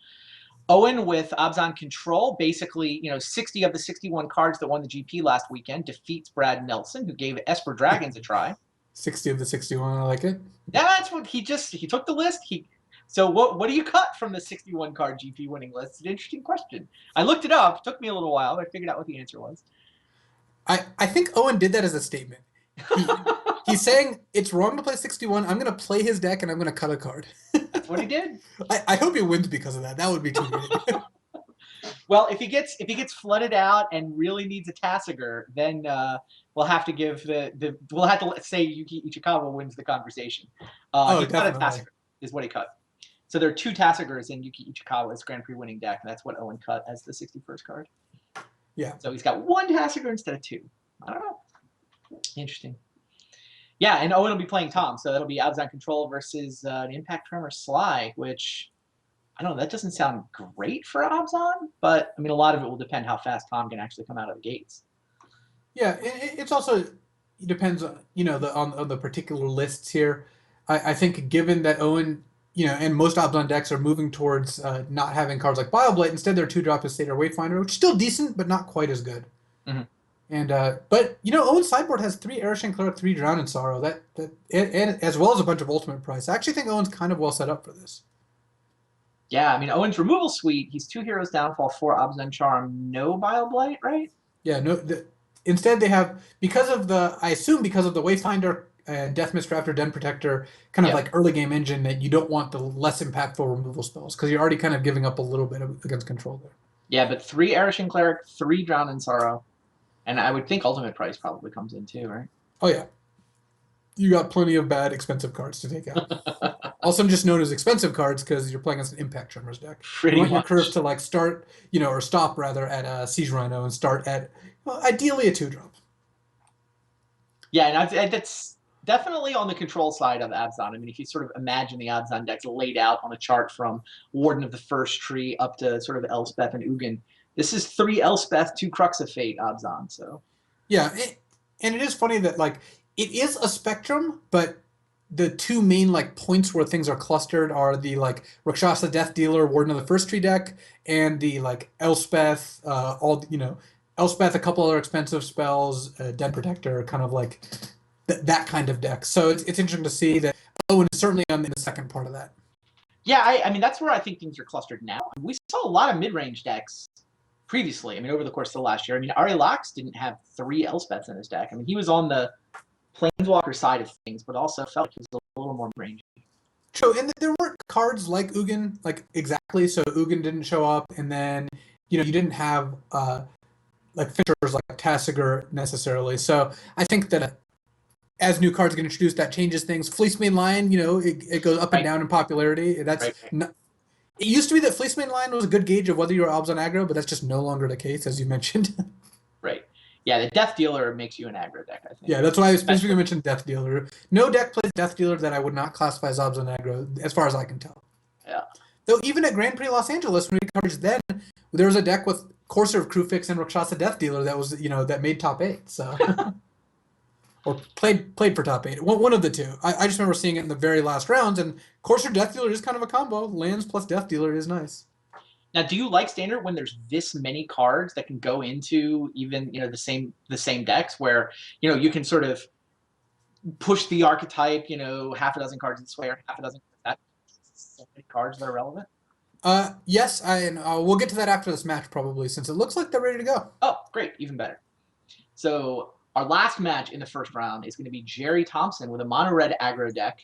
Owen with Abzan Control, basically, 60 of the 61 cards that won the GP last weekend, defeats Brad Nelson, who gave Esper Dragons a try. 60 of the 61, I like it. Yeah, that's what he took the list. So what do you cut from the 61 card GP winning list? It's an interesting question. I looked it up. It took me a little while, but I figured out what the answer was. I think Owen did that as a statement. He's saying it's wrong to play 61. I'm going to play his deck and I'm going to cut a card. That's what he did. I hope he wins because of that. That would be too great. Well, if he gets flooded out and really needs a Tasigur, then we'll have to say Yuki Ichikawa wins the conversation. He cut a Tasigur is what he cut. So there are 2 Tasigurs in Yuki Ichikawa's Grand Prix winning deck, and that's what Owen cut as the 61st card. Yeah. So he's got 1 Tasigur instead of 2. I don't know. Interesting. Yeah, and Owen will be playing Tom, so that'll be Abzan Control versus an Impact Tremor Sly, which, I don't know, that doesn't sound great for Abzan, but, I mean, a lot of it will depend how fast Tom can actually come out of the gates. Yeah, it's also depends on, on the particular lists here. I think given that Owen, and most Abzan decks are moving towards not having cards like Bioblight, instead their 2-drop is Satyr Wayfinder, which is still decent, but not quite as good. Mm-hmm. And but Owen's sideboard has 3 Erishan Cleric, 3 Drown in Sorrow, and as well as a bunch of Ultimate Price. I actually think Owen's kind of well set up for this. Yeah, I mean, Owen's removal suite, he's 2 Heroes Downfall, 4 Abzan Charm, no Bioblight, right? Yeah, no. Instead, they have, because of the Wayfinder and Death Mist Raptor, Den Protector, kind of like early game engine, that you don't want the less impactful removal spells, because you're already kind of giving up a little bit against control there. Yeah, but 3 Erishan Cleric, 3 Drown in Sorrow. And I would think Ultimate Price probably comes in too, right? Oh, yeah. You got plenty of bad, expensive cards to take out. Also just known as expensive cards because you're playing against an Impact Tremors deck. Pretty much. Your curve to start, or stop rather at Siege Rhino and start at, ideally a 2-drop. Yeah, and that's definitely on the control side of Abzan. I mean, if you sort of imagine the Abzan decks laid out on a chart from Warden of the First Tree up to sort of Elspeth and Ugin, this is 3 Elspeth, 2 Crux of Fate Abzan. So yeah, and it is funny that it is a spectrum, but the 2 main points where things are clustered are the Rakshasa Death Dealer Warden of the First Tree deck and the Elspeth, Elspeth, a couple other expensive spells, Den Protector, kind of that kind of deck. So it's interesting to see that Owen is certainly in the second part of that. Yeah, I mean, that's where I think things are clustered now. We saw a lot of mid-range decks previously. I mean, over the course of the last year. I mean, Ari Lax didn't have 3 Elspeths in his deck. I mean, he was on the Planeswalker side of things, but also felt like he was a little more rangy. True, and there weren't cards like Ugin, exactly. So Ugin didn't show up, and then you didn't have features like Tasigur necessarily. So I think that as new cards get introduced, that changes things. Fleecemane Lion, it goes up and down in popularity. That's not. It used to be that Fleecemane Lion was a good gauge of whether you were Obs on aggro, but that's just no longer the case, as you mentioned. Right. Yeah, the Death Dealer makes you an aggro deck, I think. Yeah, that's why I specifically mentioned Death Dealer. No deck plays Death Dealer that I would not classify as Obs on aggro, as far as I can tell. Yeah. Though even at Grand Prix Los Angeles, when we covered then, there was a deck with Courser of Crewfix and Rakshasa Death Dealer that was, that made top 8. So, or played for top 8. One of the two. I just remember seeing it in the very last rounds, and Courser Death Dealer is kind of a combo. Lands plus Death Dealer is nice. Now, do you like Standard when there's this many cards that can go into even the same decks where you can sort of push the archetype, half a dozen cards this way or half a dozen that, so many cards that are relevant? Yes, we'll get to that after this match probably, since it looks like they're ready to go. Oh, great, even better. So our last match in the first round is going to be Jerry Thompson with a mono red aggro deck.